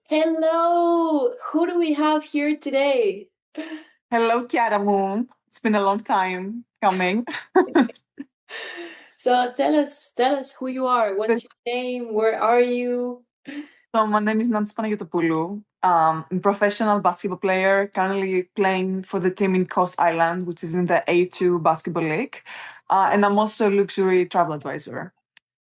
Hello! Who do we have here today? Hello, Chiara Moon. It's been a long time coming. So tell us who you are. What's your name? Where are you? So my name is Panagiotopoulou. I'm a professional basketball player, currently playing for the team in Coast Island, which is in the A2 basketball league. And I'm also a luxury travel advisor.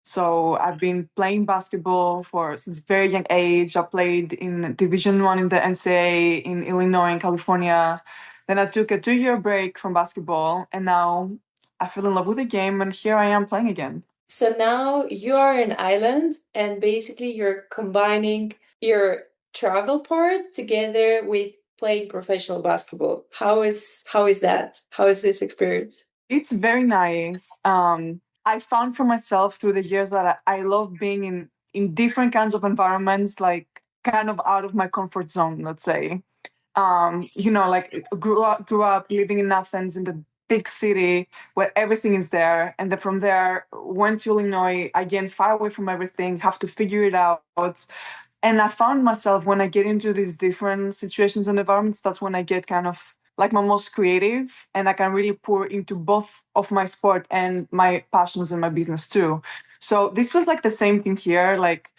So I've been playing basketball for since very young age. I played in Division One in the NCAA in Illinois and California. Then I took a 2-year break from basketball, and now I fell in love with the game, and here I am playing again. So now you are an island, and basically you're combining your travel part together with playing professional basketball. How is that? How is this experience? It's very nice. I found for myself through the years that I love being in different kinds of environments, like kind of out of my comfort zone, let's say. Like grew up living in Athens in the big city where everything is there, and then from there went to Illinois again, far away from everything, have to figure it out. And I found myself when I get into these different situations and environments, that's when I get kind of like my most creative, and I can really pour into both of my sport and my passions and my business too. So this was like the same thing here. Like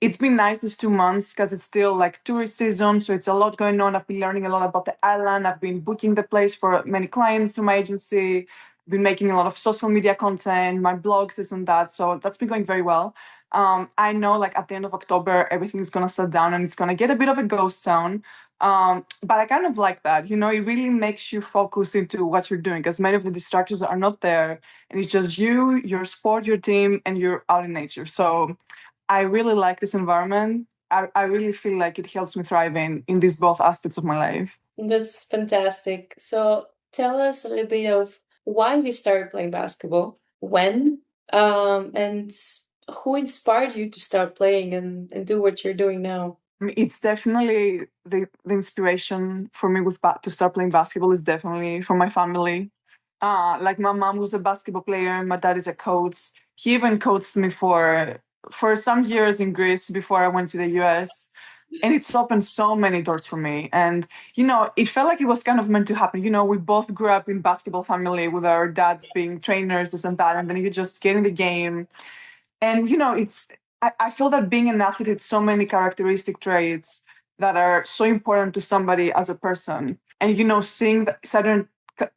it's been nice these 2 months because it's still like tourist season, so it's a lot going on. I've been learning a lot about the island. I've been booking the place for many clients through my agency. Been making a lot of social media content, my blogs, this and that. So that's been going very well. I know like at the end of October, everything's gonna shut down and it's gonna get a bit of a ghost town. But I kind of like that. It really makes you focus into what you're doing because many of the distractions are not there, and it's just you, your sport, your team, and you're out in nature. So I really like this environment. I really feel like it helps me thrive in these both aspects of my life. That's fantastic. So tell us a little bit of why we started playing basketball, when, and who inspired you to start playing and do what you're doing now. It's definitely the inspiration for me to start playing basketball is definitely from my family. Like my mom was a basketball player, my dad is a coach. He even coached me for some years in Greece before I went to the US. And it's opened so many doors for me. And it felt like it was kind of meant to happen. We both grew up in basketball family with our dads being trainers, this and that, and then you just get in the game. And I feel that being an athlete it's so many characteristic traits that are so important to somebody as a person. And seeing the certain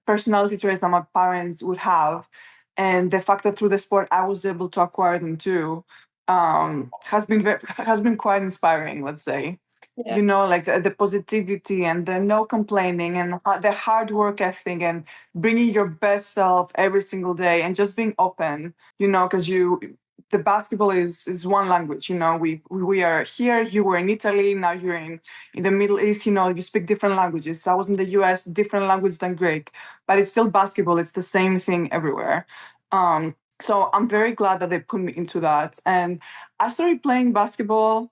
personality traits that my parents would have, and the fact that through the sport I was able to acquire them too, has been quite inspiring. Let's say, Yeah. like the positivity and the no complaining and the hard work ethic and bringing your best self every single day and just being open. Because the basketball is one language. We are here, you were in Italy, now you're in the Middle East. You speak different languages. I was in the US, different language than Greek, but it's still basketball. It's the same thing everywhere. So I'm very glad that they put me into that. And I started playing basketball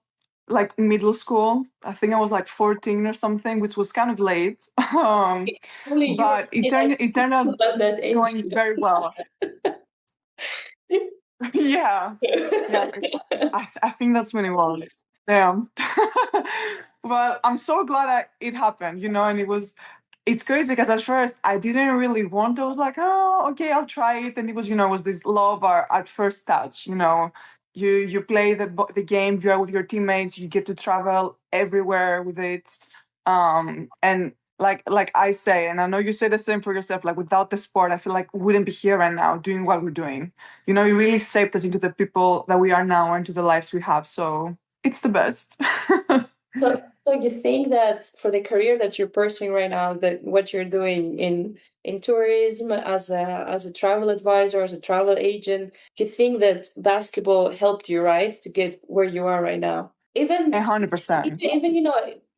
like middle school. I think I was like 14 or something, which was kind of late. Only you were But it only turned like it turned out 16 at that age. going very well. Yeah. Yeah. I think that's when it was. Yeah. Well, I'm so glad it happened, and it's crazy because at first I didn't really want to. I was like, oh, okay, I'll try it. And it was this love at first touch. You play the game, you're with your teammates, you get to travel everywhere with it. And like I say, and I know you say the same for yourself, like without the sport, I feel like we wouldn't be here right now doing what we're doing. It really shaped us into the people that we are now and to the lives we have. So it's the best. So you think that for the career that you're pursuing right now, that what you're doing in tourism as a travel advisor, as a travel agent, you think that basketball helped you, right, to get where you are right now? Even 100%. even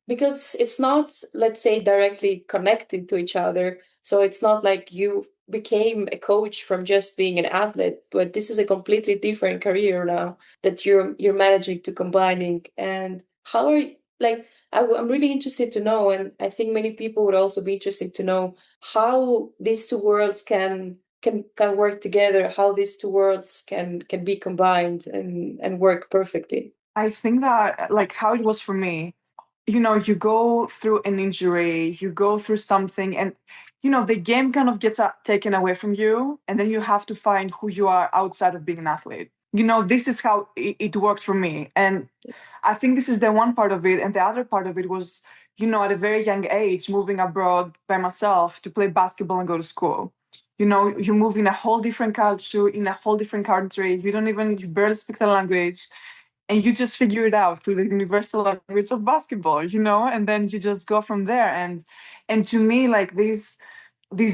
because it's not, let's say, directly connected to each other. So it's not like you became a coach from just being an athlete, but this is a completely different career now that you're managing to combining. And how are like I'm really interested to know, and I think many people would also be interested to know how these two worlds can work together, how these two worlds can be combined and work perfectly. I think that like how it was for me, you go through an injury, you go through something, and the game kind of gets taken away from you, and then you have to find who you are outside of being an athlete. This is how it worked for me. And I think this is the one part of it. And the other part of it was, at a very young age, moving abroad by myself to play basketball and go to school. You move in a whole different culture, in a whole different country. You barely speak the language, and you just figure it out through the universal language of basketball, and then you just go from there. And to me, like these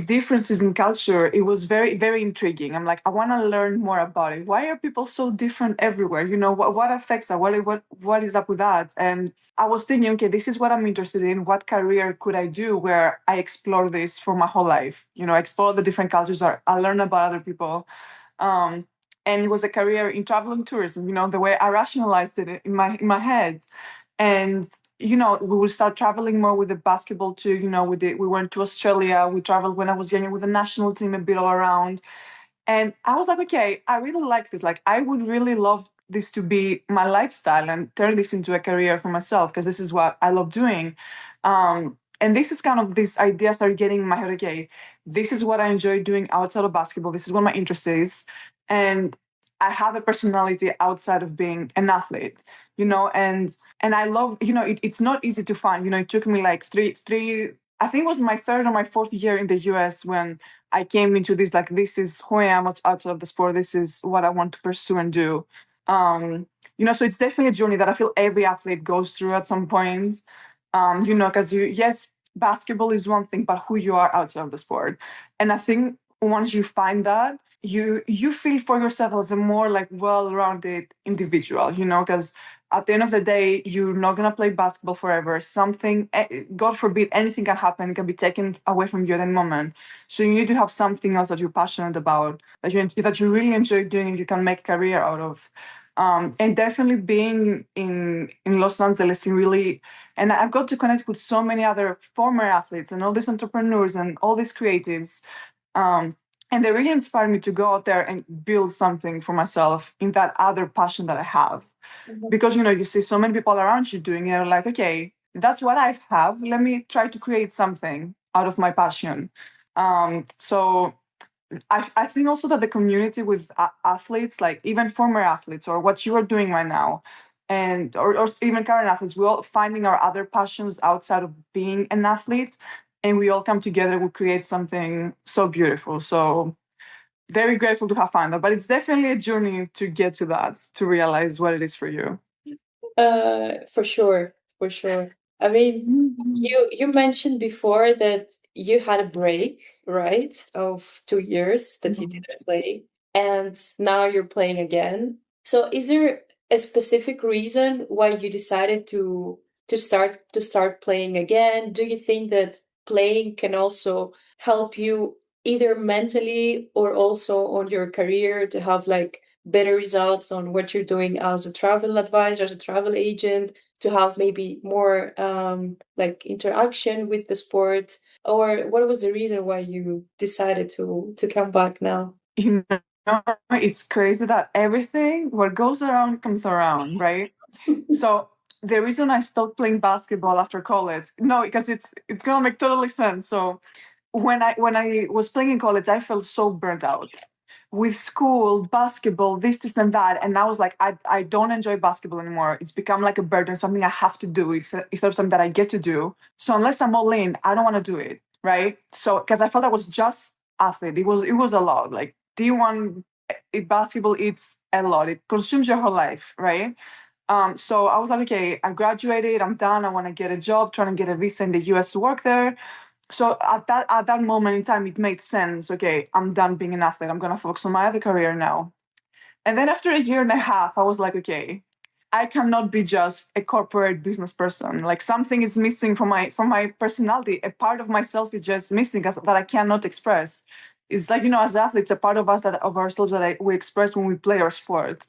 differences in culture, it was very, very intriguing. I'm like, I want to learn more about it. Why are people so different everywhere? What affects that? What is up with that? And I was thinking, okay, this is what I'm interested in. What career could I do where I explore this for my whole life? Explore the different cultures, or I learn about other people. Um, and it was a career in travel and tourism. The way I rationalized it in my head. And we would start traveling more with the basketball too. We went to Australia. We traveled when I was younger with the national team a bit all around. And I was like, okay, I really like this. Like, I would really love this to be my lifestyle and turn this into a career for myself, because this is what I love doing. And this is kind of this idea started getting in my head. Okay, this is what I enjoy doing outside of basketball. This is what my interest is. And I have a personality outside of being an athlete, and I love, it's not easy to find. It took me like three, I think it was my third or my fourth year in the US when I came into this, like, this is who I am outside of the sport. This is what I want to pursue and do. So it's definitely a journey that I feel every athlete goes through at some point. Because yes, basketball is one thing, but who you are outside of the sport. And I think once you find that, you feel for yourself as a more like well-rounded individual, because at the end of the day, you're not gonna play basketball forever. Something, God forbid, anything can happen, it can be taken away from you at any moment. So you need to have something else that you're passionate about, that you really enjoy doing, and you can make a career out of. And definitely being in Los Angeles, and I've got to connect with so many other former athletes and all these entrepreneurs and all these creatives. Um, and they really inspired me to go out there and build something for myself in that other passion that I have. Mhm. Because you see so many people around you doing it, and you're like, okay, that's what I have. Let me try to create something out of my passion. So I think also that the community with athletes, like even former athletes or what you are doing right now, or even current athletes, we're all finding our other passions outside of being an athlete, and we all come together, we create something so beautiful. So very grateful to have found that, but it's definitely a journey to get to that, to realize what it is for you. For sure, for sure. I mean, Mhm. you mentioned before that you had a break, right, of 2 years that you Mhm. didn't play, and now you're playing again. So, is there a specific reason why you decided to start playing again? Do you think that playing can also help you either mentally or also on your career to have like better results on what you're doing as a travel advisor, as a travel agent, to have maybe more like interaction with the sport? Or what was the reason why you decided to come back now? You it's crazy that everything what goes around comes around, right? So the reason I stopped playing basketball after college, no, because it's gonna make totally sense. So when I was playing in college, I felt so burnt out with school, basketball, this and that, and I was like, I don't enjoy basketball anymore. It's become like a burden, something I have to do instead of something that I get to do. So unless I'm all in, I don't want to do it, right? So because I felt I was just athlete, it was a lot. Like D1 basketball, it's a lot. It consumes your whole life, right? So I was like, okay, I graduated, I'm done. I want to get a job, trying to get a visa in the US to work there. So at that moment in time, it made sense. Okay, I'm done being an athlete. I'm gonna focus on my other career now. And then after a year and a half, I was like, okay, I cannot be just a corporate business person. Like something is missing from my personality. A part of myself is just missing that I cannot express. It's like, as athletes, a part of us that of ourselves that we express when we play our sport.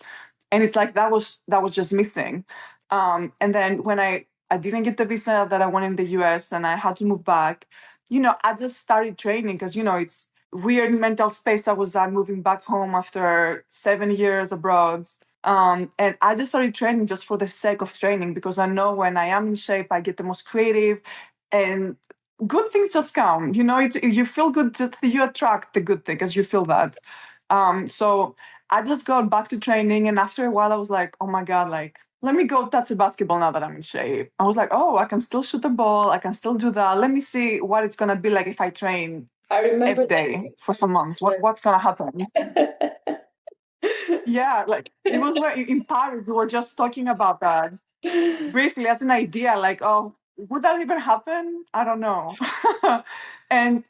And it's like that was just missing. And then when I didn't get the visa that I wanted in the US and I had to move back, I just started training because it's weird mental space I was at moving back home after 7 years abroad. And I just started training just for the sake of training, because I know when I am in shape, I get the most creative, and good things just come. It's, you feel good, you attract the good thing as you feel that. So I just got back to training, and after a while, I was like, oh my God, like, let me go touch a basketball now that I'm in shape. I was like, oh, I can still shoot the ball. I can still do that. Let me see what it's gonna be like if I train I remember every day for some months. that. What's gonna happen? Yeah, like it was where in Paris we were just talking about that briefly as an idea, like, oh, would that ever happen? I don't know. And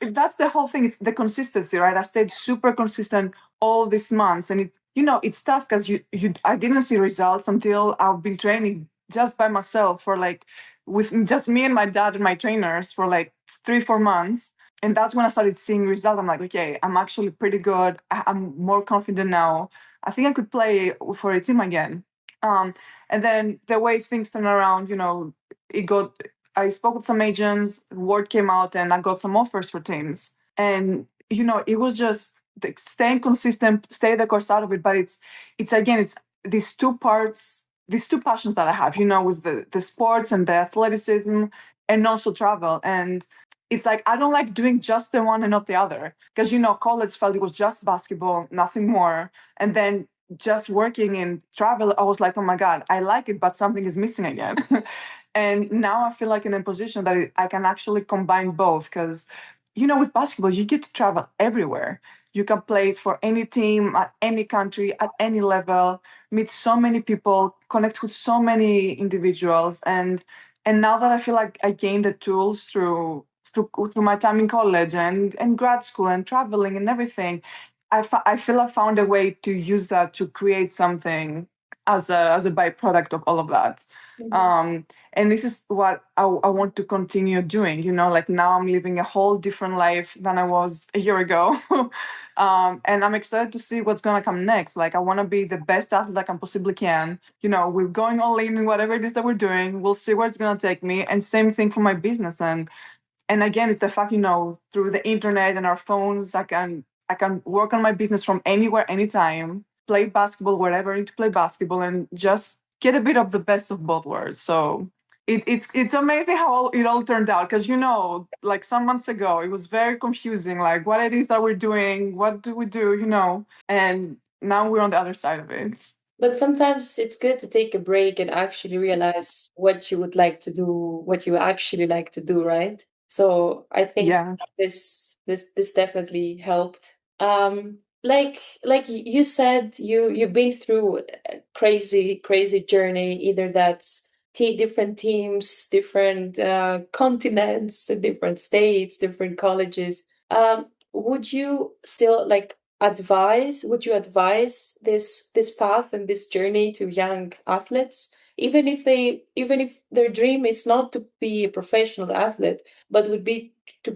that's the whole thing. It's the consistency, right? I stayed super consistent all these months, and it's tough because you I didn't see results until I've been training just by myself for like, with just me and my dad and my trainers for like 3-4 months. And that's when I started seeing results. I'm like, okay, I'm actually pretty good. I'm more confident now. I think I could play for a team again. Um, and then the way things turn around, it got, I spoke with some agents, word came out, and I got some offers for teams. And, it was just staying consistent, stay the course out of it. But it's again, it's these two parts, these two passions that I have, with the sports and the athleticism, and also travel. And it's like, I don't like doing just the one and not the other. Because, college felt it was just basketball, nothing more. And then just working in travel, I was like, oh my God, I like it, but something is missing again. And now I feel like in a position that I can actually combine both. Because, with basketball, you get to travel everywhere. You can play for any team, at any country, at any level, meet so many people, connect with so many individuals. And now that I feel like I gained the tools through my time in college and grad school and traveling and everything, I feel I found a way to use that to create something as a byproduct of all of that. Mhm. And this is what I want to continue doing. Like now I'm living a whole different life than I was a year ago. And I'm excited to see what's gonna come next. Like I want to be the best athlete I can possibly can. We're going all in whatever it is that we're doing. We'll see where it's gonna take me. And same thing for my business. And again, it's the fact, through the internet and our phones, I can work on my business from anywhere, anytime, play basketball wherever I need to play basketball, and just get a bit of the best of both worlds. So it's amazing how it all turned out. Because like some months ago, it was very confusing, like what it is that we're doing, what do we do, and now we're on the other side of it. But sometimes it's good to take a break and actually realize what you would like to do, what you actually like to do, right? So I think Yeah. this definitely helped. Like you said, you've been through a crazy journey. Either that's different teams, different continents, different states, different colleges. Would you still like would you advise this path and this journey to young athletes, even if their dream is not to be a professional athlete, but would be to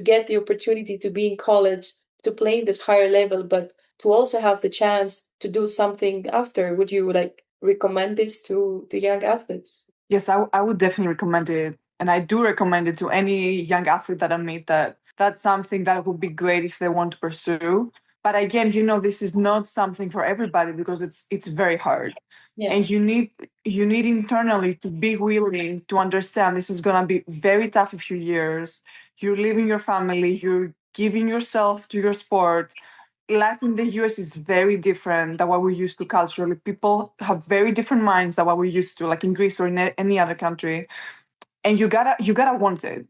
get the opportunity to be in college, to play in this higher level, but to also have the chance to do something after? Would you like recommend this to the young athletes? Yes, I would definitely recommend it. And I do recommend it to any young athlete that I meet, that that's something that would be great if they want to pursue. But again, this is not something for everybody, because it's very hard. Yeah. And you need internally to be willing to understand this is gonna be very tough a few years. You're leaving your family, you're giving yourself to your sport. Life in the US is very different than what we're used to culturally. People have very different minds than what we're used to, like in Greece or in any other country. And you gotta want it.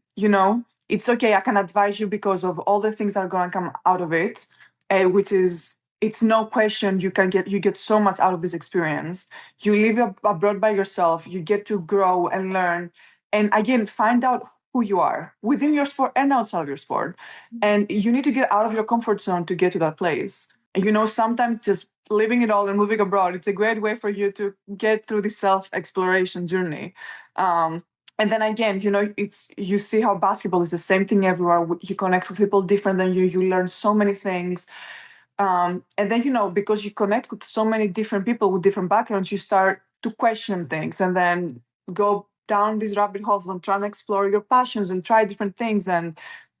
It's okay. I can advise you because of all the things that are gonna come out of it, which is, it's no question, you get so much out of this experience. You live abroad by yourself. You get to grow and learn, and again find out who you are within your sport and outside of your sport. And you need to get out of your comfort zone to get to that place. And sometimes just living it all and moving abroad, it's a great way for you to get through the self exploration journey. And then again, it's, you see how basketball is the same thing everywhere. You connect with people different than you. You learn so many things. And then, because you connect with so many different people with different backgrounds, you start to question things, and then go down these rabbit holes and try and explore your passions and try different things.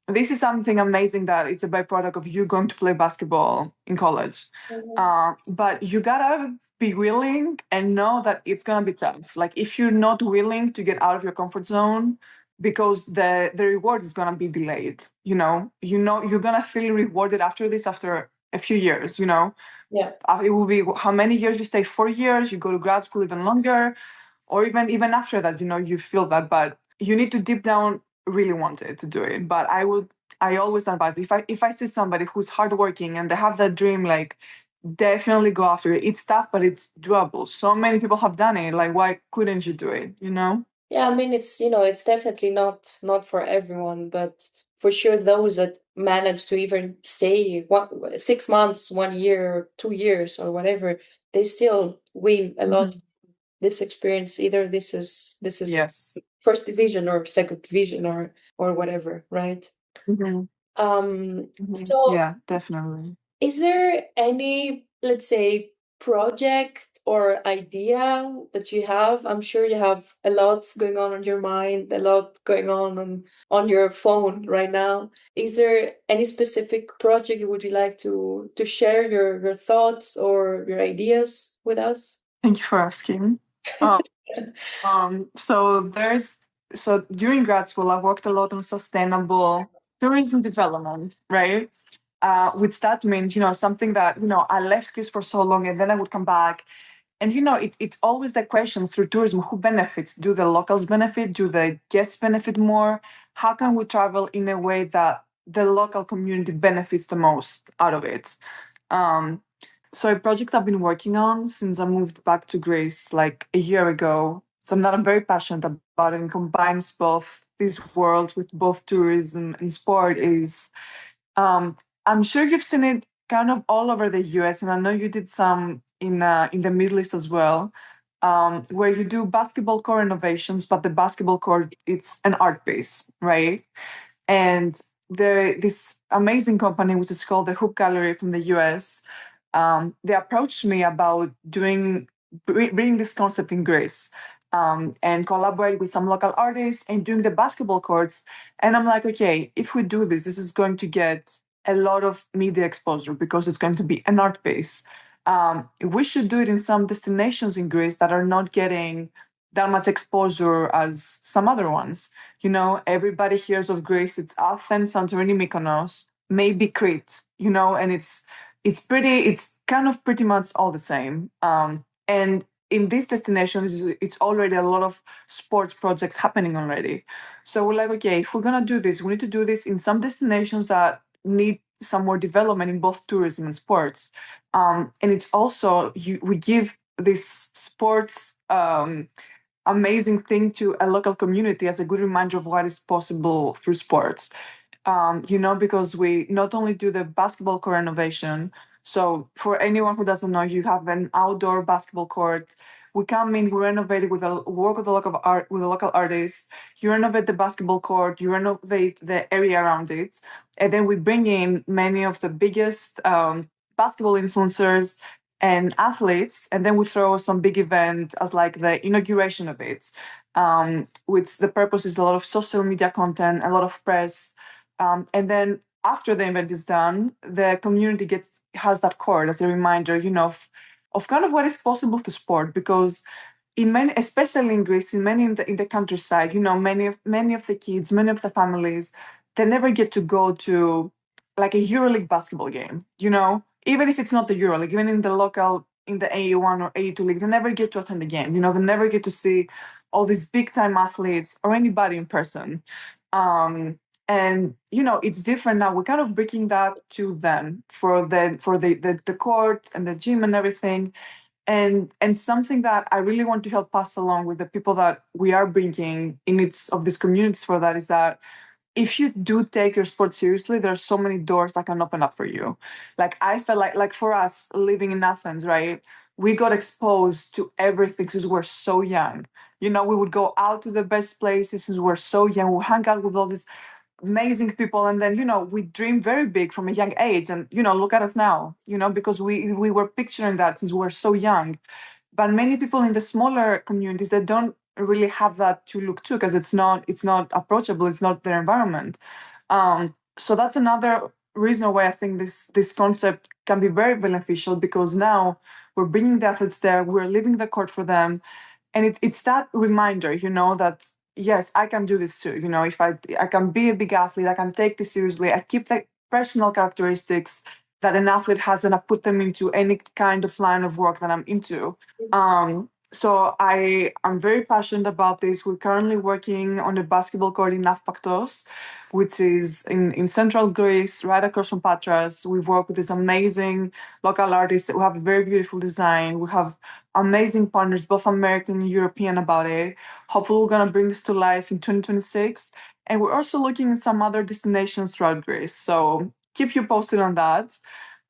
this is something amazing that it's a byproduct of you going to play basketball in college. Mhm. But you gotta be willing and know that it's gonna be tough. Like if you're not willing to get out of your comfort zone, because the reward is gonna be delayed. You know you're gonna feel rewarded after this after a few years. Yeah. It will be how many years you stay? 4 years. You go to grad school even longer, or even after that, you feel that, but you need to deep down really want it to do it. But I always advise, if I see somebody who's hardworking and they have that dream, like definitely go after it. It's tough, but it's doable. So many people have done it. Like, why couldn't you do it? Yeah, I mean it's definitely not for everyone, but for sure those that manage to even stay 6 months, 1 year, 2 years or whatever, they still win a lot Mhm. this experience. Either this is Yes. first division or second division or whatever, right? Hmm. So Yeah, definitely. is there any, let's say, project or idea that you have? I'm sure you have a lot going on your mind, a lot going on your phone right now. Is there any specific project you would you like to share your thoughts or your ideas with us? Thank you for asking. Uh, so during grad school, I worked a lot on sustainable tourism development, right? Which that means, something that, I left Greece for so long and then I would come back. And, it's always the question through tourism, who benefits? Do the locals benefit? Do the guests benefit more? How can we travel in a way that the local community benefits the most out of it? Um, so a project I've been working on since I moved back to Greece like a year ago, something that I'm very passionate about and combines both these worlds with both tourism and sport is um, I'm sure you've seen it kind of all over the US, and I know you did some in the Middle East as well, where you do basketball court renovations, but the basketball court it's an art piece, right? And this amazing company, which is called the Hoop Gallery from the US, they approached me about bringing this concept in Greece, and collaborate with some local artists and doing the basketball courts. And I'm like, okay, if we do this, this is going to get a lot of media exposure because it's going to be an art piece. We should do it in some destinations in Greece that are not getting that much exposure as some other ones. Everybody hears of Greece. It's Athens, Santorini, Mykonos, maybe Crete. And it's kind of pretty much all the same. And in these destinations, it's already a lot of sports projects happening already. So we're like, okay, if we're gonna do this, we need to do this in some destinations that need some more development in both tourism and sports. And it's also we give this sports amazing thing to a local community as a good reminder of what is possible through sports. Because we not only do the basketball court renovation. So for anyone who doesn't know, you have an outdoor basketball court. We come in, we renovate it work with a local artist. You renovate the basketball court, you renovate the area around it, and then we bring in many of the biggest basketball influencers and athletes, and then we throw some big event as like the inauguration of it. Which the purpose is a lot of social media content, a lot of press, and then after the event is done, the community has that card as a reminder, of kind of what is possible to sport. Because in many, especially in Greece, in many in the countryside, many of the kids, many of the families, they never get to go to like a EuroLeague basketball game. Even if it's not the EuroLeague, even in the local in the A1 or A2 league, they never get to attend the game. They never get to see all these big time athletes or anybody in person. And it's different now. We're kind of breaking that to them for the court and the gym and everything. And something that I really want to help pass along with the people that we are bringing in its of these communities for that is that if you do take your sport seriously, there are so many doors that can open up for you. Like I felt like for us living in Athens, right? We got exposed to everything since we're so young. We would go out to the best places since we're so young. We hang out with all these amazing people, and then we dream very big from a young age. And look at us now. Because we were picturing that since we were so young. But many people in the smaller communities that don't really have that to look to because it's not approachable, it's not their environment. So that's another reason why I think this concept can be very beneficial, because now we're bringing the athletes there, we're leaving the court for them, and it's that reminder, that yes, I can do this too. If I can be a big athlete, I can take this seriously. I keep the personal characteristics that an athlete has, and I put them into any kind of line of work that I'm into. So I'm very passionate about this. We're currently working on a basketball court in Nafpaktos, which is in central Greece, right across from Patras. We've worked with this amazing local artists. We have a very beautiful design. We have amazing partners, both American and European, about it. Hopefully, we're going to bring this to life in 2026. And we're also looking at some other destinations throughout Greece. So keep you posted on that.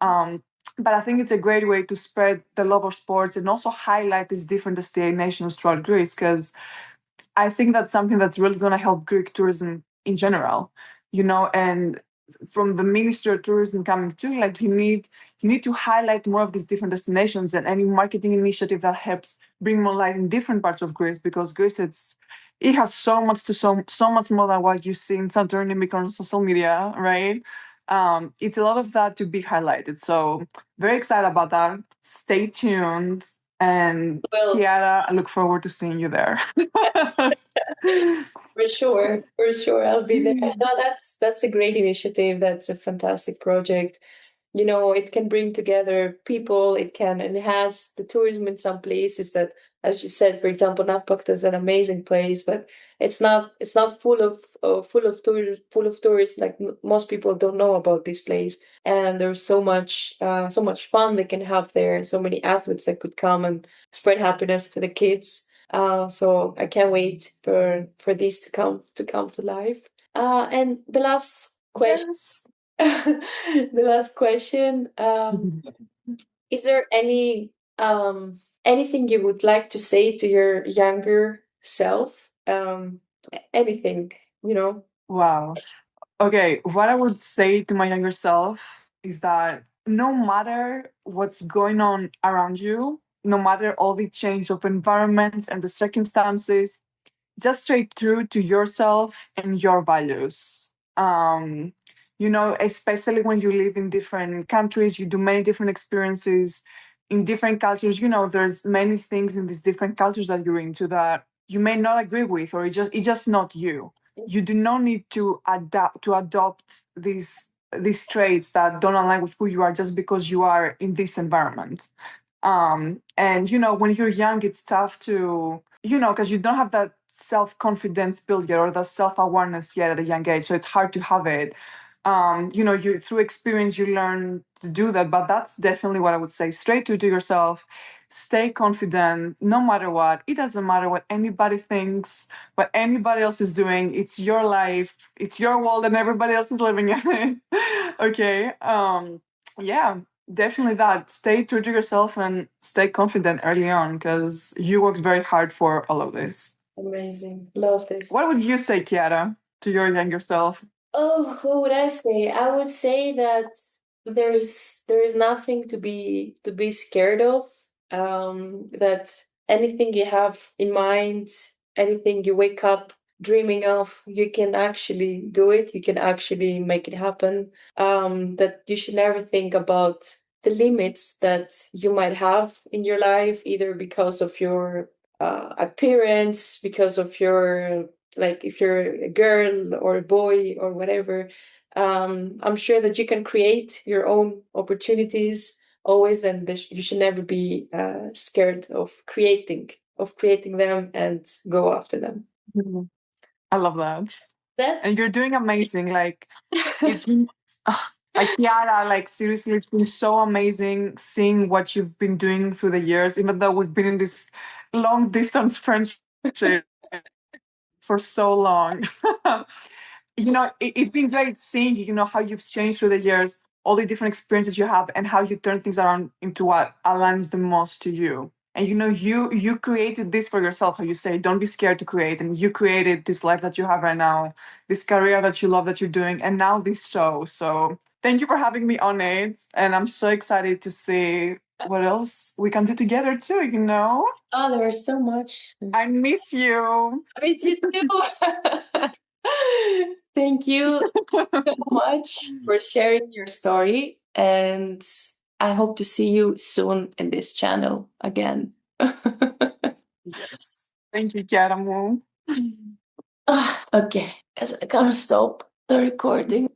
Um, but I think it's a great way to spread the love of sports and also highlight these different destinations throughout Greece, because I think that's something that's really going to help Greek tourism in general, and from the Ministry of Tourism coming too, like you need to highlight more of these different destinations, and any marketing initiative that helps bring more light in different parts of Greece, because Greece it has so much to so much more than what you see in Santorini, Mykonos on social media, right? It's a lot of that to be highlighted. So very excited about that. Stay tuned. And Well, Kiara, I look forward to seeing you there. for sure, I'll be there. No, that's a great initiative. That's a fantastic project. It can bring together people. It can enhance the tourism in some places that, as you said, for example, Navpakta is an amazing place, but it's not full of tourists. Like most people don't know about this place, and there's so much fun they can have there, and so many athletes that could come and spread happiness to the kids. So I can't wait for this to come to life. And the last question. Yes. The last question. Is there anything you would like to say to your younger self? Anything, Wow. Okay, what I would say to my younger self is that no matter what's going on around you, no matter all the change of environments and the circumstances, just stay true to yourself and your values. Especially when you live in different countries, you do many different experiences in different cultures. There's many things in these different cultures that you're into that you may not agree with, or it's just not you. You do not need to adopt these traits that don't align with who you are just because you are in this environment. And when you're young, it's tough to, because you don't have that self-confidence built yet, or the self-awareness yet at a young age. So it's hard to have it. You through experience you learn to do that. But that's definitely what I would say. Straight to do yourself, stay confident no matter what. It doesn't matter what anybody thinks, what anybody else is doing. It's your life, it's your world, and everybody else is living in it. Okay. Yeah, definitely that. Stay true to yourself and stay confident early on, because you worked very hard for all of this. amazing. Love this. What would you say, Kiara, to your younger self? Oh, what would I say? I would say that there is nothing to be scared of. That anything you have in mind, anything you wake up dreaming of, you can actually do it. You can actually make it happen. That you should never think about the limits that you might have in your life, either because of your appearance, because of your, like, if you're a girl or a boy or whatever. I'm sure that you can create your own opportunities always, and you should never be scared of creating them and go after them. Mhm. I love that. And That's you're doing amazing. Like, it's been, like, Kiara, like, seriously, it's been so amazing seeing what you've been doing through the years, even though we've been in this long distance friendship for so long. It's been great seeing how you've changed through the years, all the different experiences you have, and how you turn things around into what aligns the most to you. And you created this for yourself, how you say, don't be scared to create. And you created this life that you have right now, this career that you love that you're doing, and now this show. So thank you for having me on it. And I'm so excited to see what else we can do together too. oh, there is so much. I miss you. I miss you too. Thank you so much for sharing your story, and I hope to see you soon in this channel again. Yes. Thank you, Chiaramu. Okay, I gotta stop the recording.